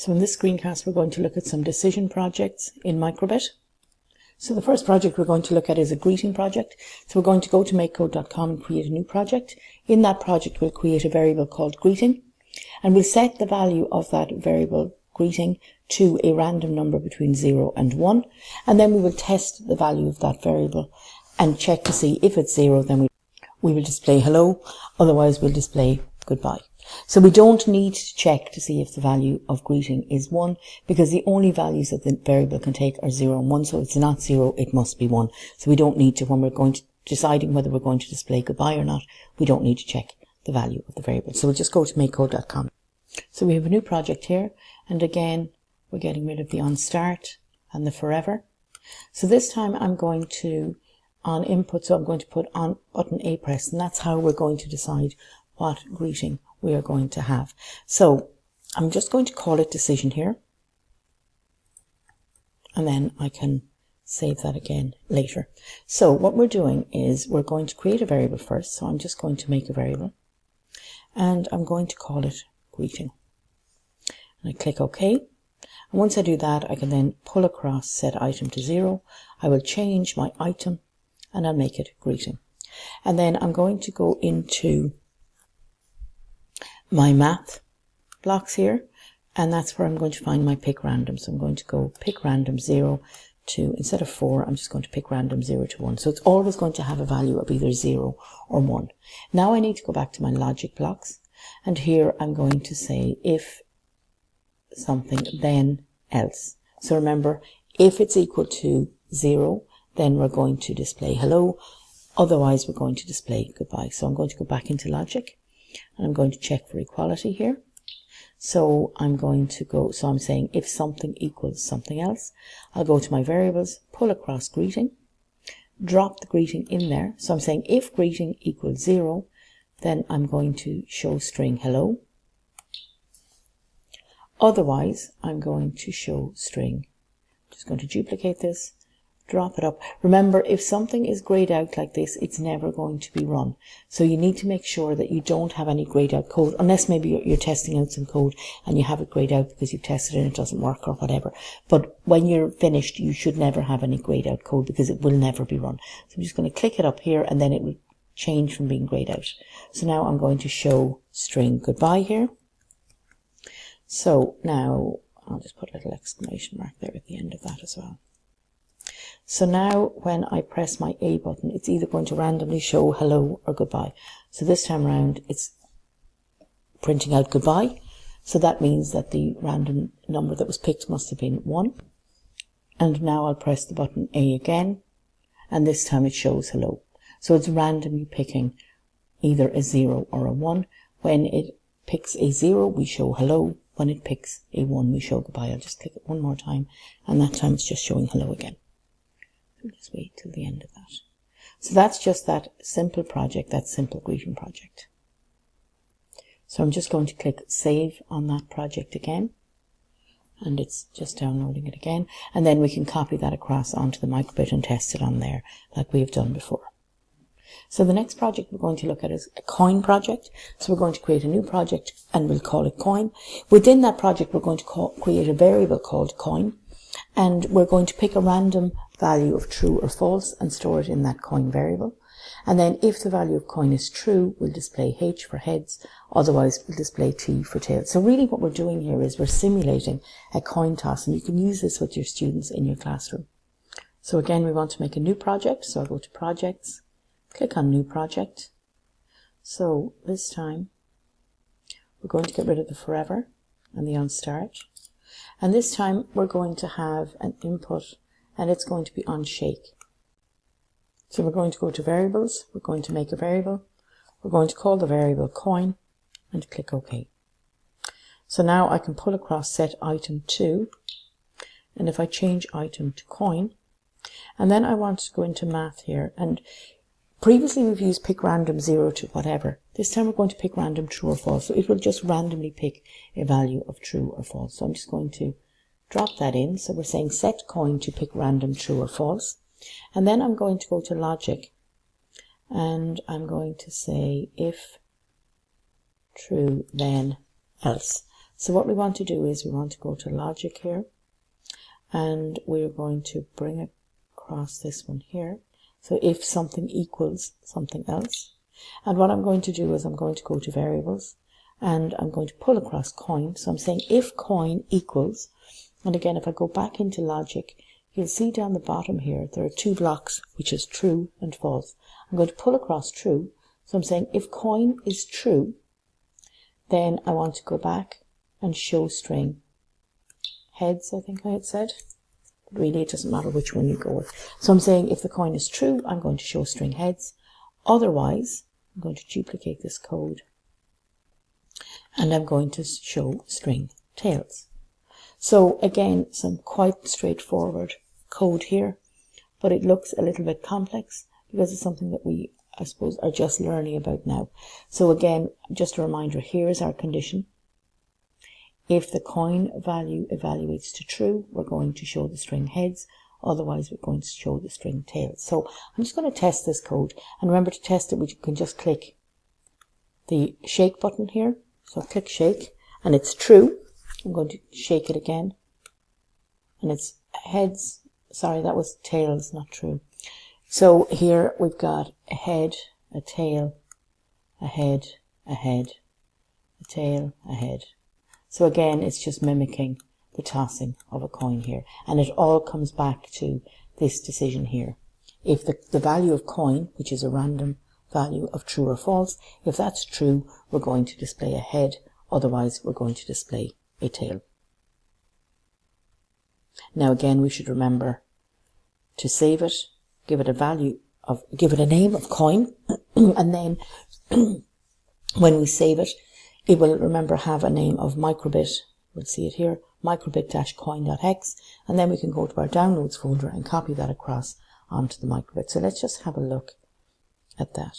So in this screencast, we're going to look at some decision projects in Microbit. So the first project we're going to look at is a greeting project. So we're going to go to makecode.com and create a new project. In that project, we'll create a variable called greeting, and we'll set the value of that variable greeting to a random number between 0 and 1. And then we will test the value of that variable and check to see if it's 0, then we will display hello. Otherwise, we'll display goodbye. So we don't need to check to see if the value of greeting is 1, because the only values that the variable can take are 0 and 1. So if it's not 0, it must be 1. So we don't need to, when we're going to deciding whether we're going to display goodbye or not, we don't need to check the value of the variable. So we'll just go to makecode.com. So we have a new project here, and again, we're getting rid of the on start and the forever. So this time I'm going to, on input, so I'm going to put on button A press, and that's how we're going to decide what greeting we are going to have. So I'm just going to call it decision here, and then I can save that again later. So what we're doing is we're going to create a variable first. So I'm just going to make a variable, and I'm going to call it greeting. And I click OK. And once I do that, I can then pull across set item to 0. I will change my item and I'll make it greeting. And then I'm going to go into my math blocks here, and that's where I'm going to find my pick random. So I'm going to go pick random 0 to, instead of 4, I'm just going to pick random 0 to 1. So it's always going to have a value of either 0 or 1. Now I need to go back to my logic blocks, and here I'm going to say if something, then else. So remember, if it's equal to 0, then we're going to display hello. Otherwise, we're going to display goodbye. So I'm going to go back into logic, and I'm going to check for equality here. So I'm going to go, so I'm saying if something equals something else, I'll go to my variables, pull across greeting, drop the greeting in there. So I'm saying if greeting equals 0, then I'm going to show string hello. Otherwise, I'm going to show string. I'm just going to duplicate this, drop it up. Remember, if something is grayed out like this, it's never going to be run. So you need to make sure that you don't have any grayed out code, unless maybe you're testing out some code and you have it grayed out because you've tested it and it doesn't work or whatever. But when you're finished, you should never have any grayed out code because it will never be run. So I'm just going to click it up here, and then it will change from being grayed out. So now I'm going to show string goodbye here. So now I'll just put a little exclamation mark there at the end of that as well. So now when I press my A button, it's either going to randomly show hello or goodbye. So this time around, it's printing out goodbye. So that means that the random number that was picked must have been 1. And now I'll press the button A again, and this time it shows hello. So it's randomly picking either a 0 or a 1. When it picks a 0, we show hello. When it picks a 1, we show goodbye. I'll just click it one more time, and that time it's just showing hello again. We'll just wait till the end of that. So that's just that simple project, that simple greeting project. So I'm just going to click save on that project again, and it's just downloading it again, and then we can copy that across onto the Microbit and test it on there like we've done before. So the next project we're going to look at is a coin project. So we're going to create a new project and we'll call it coin. Within that project, we're going to create a variable called coin, and we're going to pick a random value of true or false and store it in that coin variable. And then if the value of coin is true, we'll display H for heads, otherwise we'll display T for tails. So really what we're doing here is we're simulating a coin toss, and you can use this with your students in your classroom. So again, we want to make a new project, so I'll go to projects, click on new project. So this time we're going to get rid of the forever and the on start. And this time we're going to have an input, and it's going to be on shake. So we're going to go to variables, we're going to make a variable, we're going to call the variable coin, and click OK. So now I can pull across set item to, and if I change item to coin, and then I want to go into math here, and previously we've used pick random 0 to whatever. This time we're going to pick random true or false. So it will just randomly pick a value of true or false. So I'm just going to drop that in. So we're saying set coin to pick random true or false. And then I'm going to go to logic, and I'm going to say if true, then else. So what we want to do is we want to go to logic here, and we're going to bring across this one here. So if something equals something else, and what I'm going to do is I'm going to go to variables, and I'm going to pull across coin. So I'm saying if coin equals, and again, if I go back into logic, you'll see down the bottom here, there are two blocks, which is true and false. I'm going to pull across true. So I'm saying if coin is true, then I want to go back and show string heads, I think I had said. But really, it doesn't matter which one you go with. So I'm saying if the coin is true, I'm going to show string heads. Otherwise, I'm going to duplicate this code, and I'm going to show string tails. So again, some quite straightforward code here, but it looks a little bit complex because it's something that we, I suppose, are just learning about now. So again, just a reminder, here is our condition. If the coin value evaluates to true, we're going to show the string heads. Otherwise, we're going to show the string tails. So I'm just going to test this code. And remember, to test it, we can just click the shake button here. So click shake, and it's true. I'm going to shake it again, and it's heads. Sorry, that was tails, not true. So here we've got a head, a tail, a head, a head, a tail, a head. So again, it's just mimicking the tossing of a coin here, and it all comes back to this decision here. If the value of coin, which is a random value of true or false, if that's true, we're going to display a head. Otherwise, we're going to display a tail. Now again, we should remember to save it, give it a name of coin, and then when we save it, it will, remember, have a name of microbit. We'll see it here, microbit-coin.hex, and then we can go to our downloads folder and copy that across onto the microbit. So let's just have a look at that.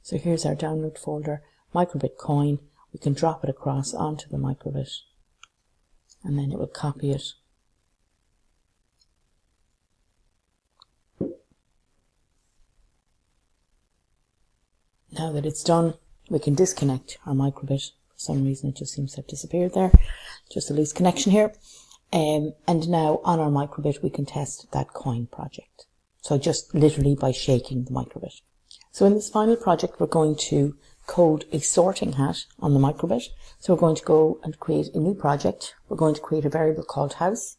So here's our download folder, microbit coin. We can drop it across onto the microbit, and then it will copy it. Now that it's done, we can disconnect our microbit. For some reason, it just seems to have disappeared there. Just a loose connection here. And now on our microbit, we can test that coin project. So just literally by shaking the microbit. So in this final project, we're going to code a sorting hat on the microbit. So we're going to go and create a new project. We're going to create a variable called house.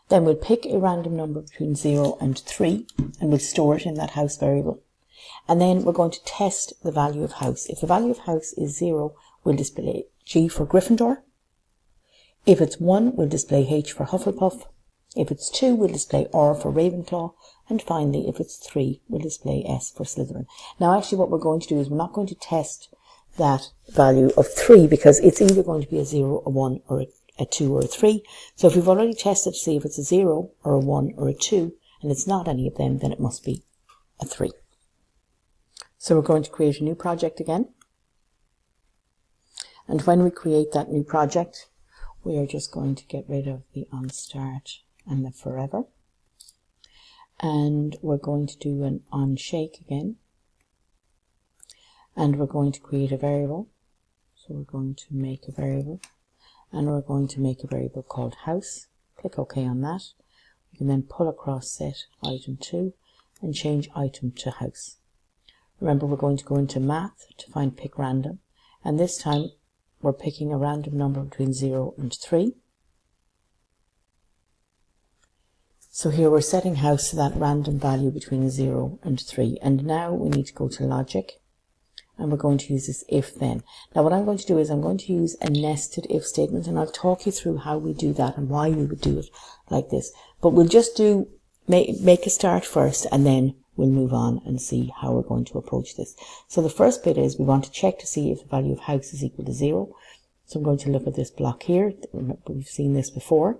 Then we'll pick a random number between 0 and 3, and we'll store it in that house variable. And then we're going to test the value of house. If the value of house is 0, we'll display G for Gryffindor. If it's 1, we'll display H for Hufflepuff. If it's 2, we'll display R for Ravenclaw. And finally, if it's 3, we'll display S for Slytherin. Now, actually, what we're going to do is we're not going to test that value of 3 because it's either going to be a 0, a 1, or a 2, or a 3. So if we've already tested to see if it's a 0, or a 1, or a 2, and it's not any of them, then it must be a 3. So we're going to create a new project again. And when we create that new project, we are just going to get rid of the onStart and the forever. And we're going to do an onShake again. And we're going to create a variable. So we're going to make a variable. And we're going to make a variable called house. Click OK on that. We can then pull across set item 2 and change item to house. Remember, we're going to go into math to find pick random. And this time we're picking a random number between 0 and 3. So here we're setting house to that random value between 0 and 3. And now we need to go to logic. And we're going to use this if then. Now what I'm going to do is I'm going to use a nested if statement, and I'll talk you through how we do that and why we would do it like this. But we'll just make a start first, and then we'll move on and see how we're going to approach this. So the first bit is we want to check to see if the value of house is equal to 0. So I'm going to look at this block here. We've seen this before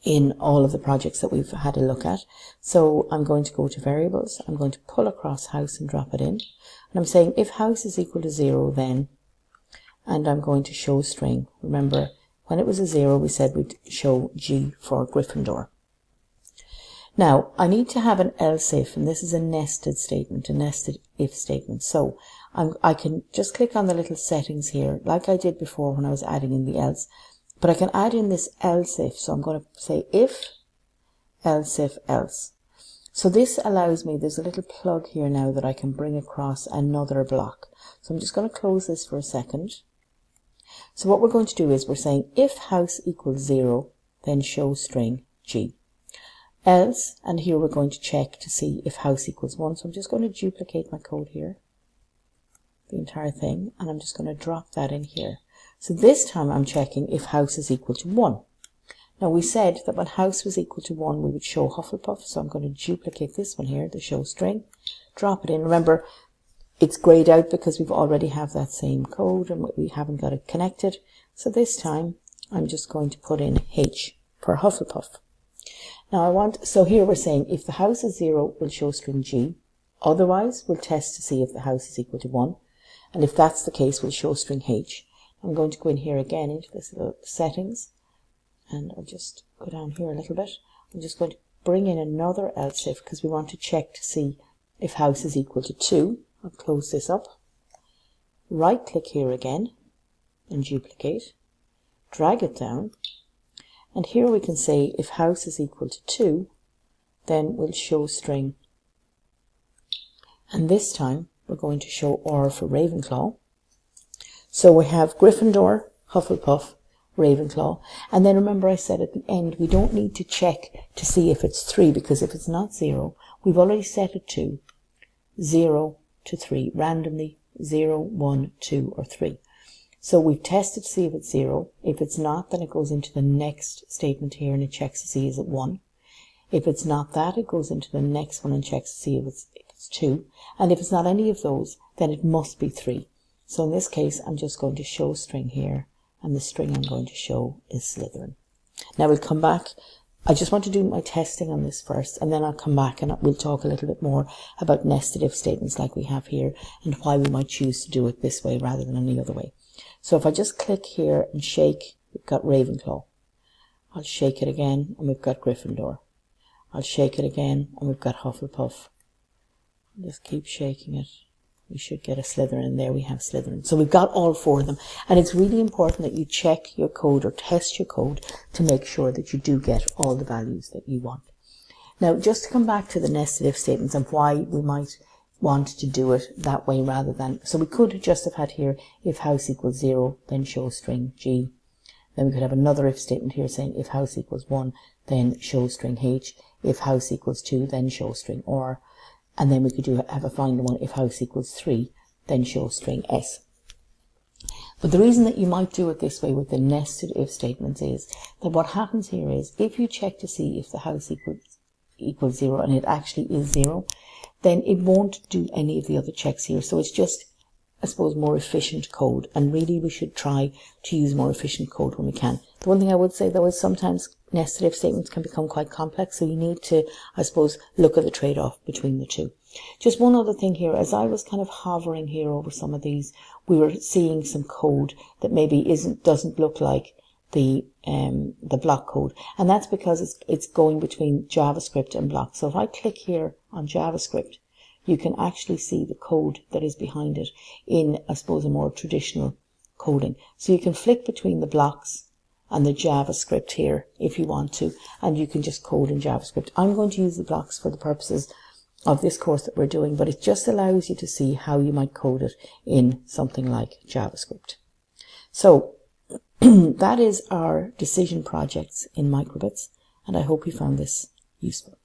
in all of the projects that we've had a look at. So I'm going to go to variables. I'm going to pull across house and drop it in. And I'm saying if house is equal to 0, then, and I'm going to show string. Remember, when it was a 0, we said we'd show G for Gryffindor. Now, I need to have an else if, and this is a nested statement, a nested if statement. So I can just click on the little settings here, like I did before when I was adding in the else, but I can add in this else if. So I'm going to say if, else if, else. So this allows me, there's a little plug here now that I can bring across another block. So I'm just going to close this for a second. So what we're going to do is we're saying if house equals 0, then show string G. Else, and here we're going to check to see if house equals 1. So I'm just going to duplicate my code here, the entire thing, and I'm just going to drop that in here. So this time I'm checking if house is equal to 1. Now we said that when house was equal to 1 we would show Hufflepuff, so I'm going to duplicate this one here, the show string, drop it in. Remember, it's grayed out because we've already have that same code and we haven't got it connected. So this time I'm just going to put in H for Hufflepuff. Now so here we're saying if the house is 0, we'll show string G. Otherwise, we'll test to see if the house is equal to 1. And if that's the case, we'll show string H. I'm going to go in here again into this little settings. And I'll just go down here a little bit. I'm just going to bring in another else if because we want to check to see if house is equal to 2. I'll close this up. Right click here again and duplicate. Drag it down. And here we can say if house is equal to 2, then we'll show string. And this time we're going to show R for Ravenclaw. So we have Gryffindor, Hufflepuff, Ravenclaw. And then remember I said at the end we don't need to check to see if it's 3 because if it's not 0, we've already set it to 0 to 3, randomly 0, 1, 2 or 3. So we've tested to see if it's 0. If it's not, then it goes into the next statement here and it checks to see is it 1. If it's not that, it goes into the next one and checks to see if it's 2. And if it's not any of those, then it must be 3. So in this case, I'm just going to show string here, and the string I'm going to show is Slytherin. Now we'll come back. I just want to do my testing on this first, and then I'll come back and we'll talk a little bit more about nested if statements like we have here and why we might choose to do it this way rather than any other way. So if I just click here and shake, we've got Ravenclaw. I'll shake it again and we've got Gryffindor. I'll shake it again and we've got Hufflepuff. Just keep shaking it. We should get a Slytherin, and there we have Slytherin. So we've got all 4 of them, and it's really important that you check your code or test your code to make sure that you do get all the values that you want. Now, just to come back to the nested if statements and why we might want to do it that way rather than, so we could just have had here if house equals 0, then show string G. Then we could have another if statement here saying if house equals 1, then show string H. If house equals 2, then show string R. And then we could have a final one, if house equals 3, then show string S. But the reason that you might do it this way with the nested if statements is that what happens here is if you check to see if the house equals 0 and it actually is 0, then it won't do any of the other checks here. So it's just, I suppose, more efficient code. And really we should try to use more efficient code when we can. The one thing I would say though is sometimes nested if statements can become quite complex, so you need to, I suppose, look at the trade-off between the two. Just one other thing here, as I was kind of hovering here over some of these, we were seeing some code that maybe doesn't look like the block code, and that's because it's going between JavaScript and block. So if I click here on JavaScript, you can actually see the code that is behind it in, I suppose, a more traditional coding. So you can flick between the blocks and the JavaScript here if you want to, and you can just code in JavaScript. I'm going to use the blocks for the purposes of this course that we're doing, but it just allows you to see how you might code it in something like JavaScript. So that is our decision projects in microbits, and I hope you found this useful.